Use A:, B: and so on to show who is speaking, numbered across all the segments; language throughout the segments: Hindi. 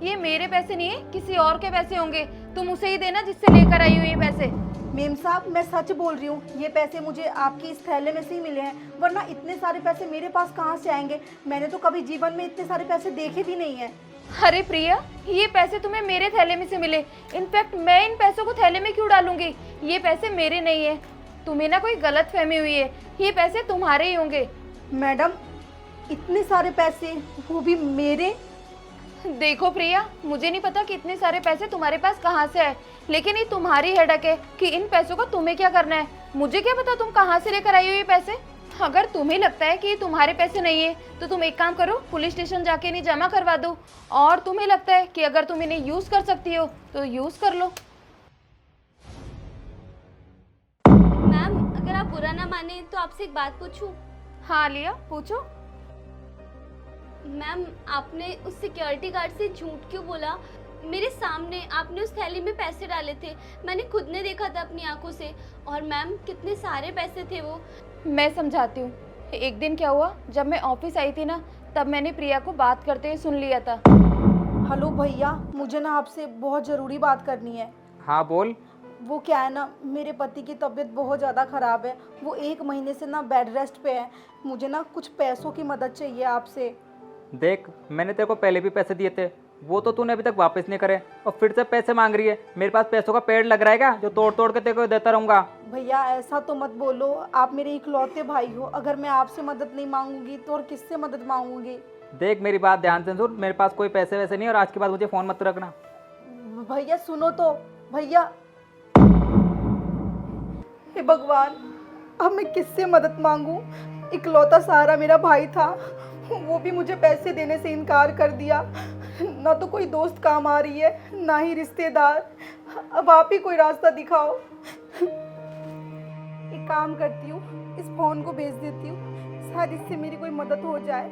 A: ये मेरे पैसे नहीं है, किसी और के पैसे होंगे। तुम उसे ही देना जिससे लेकर आई हो ये पैसे।
B: मेम साहब, मैं सच बोल रही हूँ, ये पैसे मुझे आपकी इस थैले में से ही मिले हैं, वरना इतने सारे पैसे मेरे पास कहाँ से आएंगे। मैंने तो कभी जीवन में इतने सारे पैसे देखे भी नहीं हैं।
A: अरे प्रिया, ये पैसे तुम्हें मेरे थैले में से मिले। इनफैक्ट मैं इन पैसों को थैले में क्यों डालूंगी? ये पैसे मेरे नहीं है। तुम्हें ना कोई गलत फहमी हुई है, ये पैसे तुम्हारे ही होंगे।
B: मैडम, इतने सारे पैसे, वो भी मेरे?
A: देखो प्रिया, मुझे नहीं पता कि इतने सारे पैसे तुम्हारे पास कहाँ से आए, लेकिन ये तुम्हारी हेडक है कि इन पैसों को तुम्हें क्या करना है। मुझे क्या पता तुम कहाँ से लेकर आई हो ये पैसे। अगर तुम्हें लगता है कि ये तुम्हारे पैसे नहीं है तो तुम एक काम करो, पुलिस स्टेशन जाके इन्हें जमा करवा दो। और तुम्हें लगता है कि अगर तुम इन्हें यूज कर सकती हो तो यूज कर लो।
C: मैम, अगर आप बुरा ना माने तो आपसे एक बात पूछूं?
A: हाँ लिया, पूछो।
C: मैम, आपने उस सिक्योरिटी गार्ड से झूठ क्यों बोला? मेरे सामने आपने उस थैली में पैसे डाले थे, मैंने खुद ने देखा था अपनी आंखों से। और मैम, कितने सारे पैसे थे वो।
A: मैं समझाती हूँ। एक दिन क्या हुआ, जब मैं ऑफिस आई थी ना, तब मैंने प्रिया को बात करते हुए सुन लिया था।
B: हेलो भैया, मुझे ना आपसे बहुत ज़रूरी बात करनी है।
D: हाँ बोल।
B: वो क्या है ना, मेरे पति की तबीयत बहुत ज़्यादा ख़राब है। वो 1 महीने से ना बेड रेस्ट पे है। मुझे ना कुछ पैसों की मदद चाहिए आपसे।
D: देख, मैंने तेरे को पहले भी पैसे दिए थे, वो तो तूने अभी तक वापस नहीं करे और फिर से पैसे मांग रही है। मेरे पास पैसों का पेड़ लग रहा है क्या जो तोड़ तोड़ के तेरे को देता रहूँगा?
B: भैया ऐसा तो मत बोलो, आप मेरे इकलौते भाई हो। अगर मैं आपसे मदद नहीं मांगूंगी तो और किससे मदद मांगूंगी?
D: देख, मेरी बात ध्यान से सुन, मेरे पास कोई पैसे वैसे नहीं और आज के बाद मुझे फ़ोन मत रखना।
B: भैया सुनो तो, भैया। हे भगवान, अब मैं किससे मदद मांगूं? इकलौता सहारा मेरा भाई था, वो भी मुझे पैसे देने से इनकार कर दिया। ना तो कोई दोस्त काम आ रही है, ना ही रिश्तेदार। अब आप ही कोई रास्ता दिखाओ। एक काम करती हूँ, इस फोन को भेज देती हूँ, शायद इससे मेरी कोई मदद हो जाए।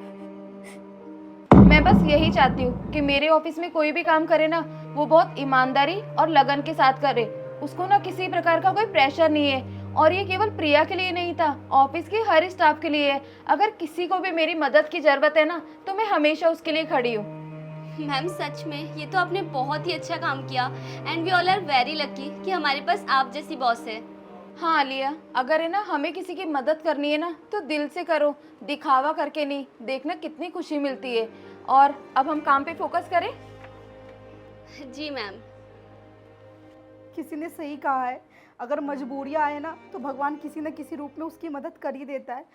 A: मैं बस यही चाहती हूँ कि मेरे ऑफिस में कोई भी काम करे ना, वो बहुत ईमानदारी और लगन के साथ करे। उसको ना किसी प्रकार का कोई प्रेशर नहीं है। और ये केवल प्रिया के लिए नहीं था, ऑफिस के हर स्टाफ के लिए है। अगर किसी को भी मेरी मदद की जरूरत है ना, तो मैं हमेशा उसके लिए खड़ी हूँ।
C: मैम, सच में ये तो आपने बहुत ही अच्छा काम किया and we all are very lucky कि हमारे पास आप जैसी बॉस है।
A: हाँ आलिया, अगर है ना हमें किसी की मदद करनी है ना, तो दिल से करो, दिखावा करके नहीं। देखना कितनी खुशी मिलती है। और अब हम काम पे फोकस करें।
C: जी मैम।
B: किसी ने सही कहा है, अगर मजबूरियाँ आए ना तो भगवान किसी न किसी रूप में उसकी मदद कर ही देता है।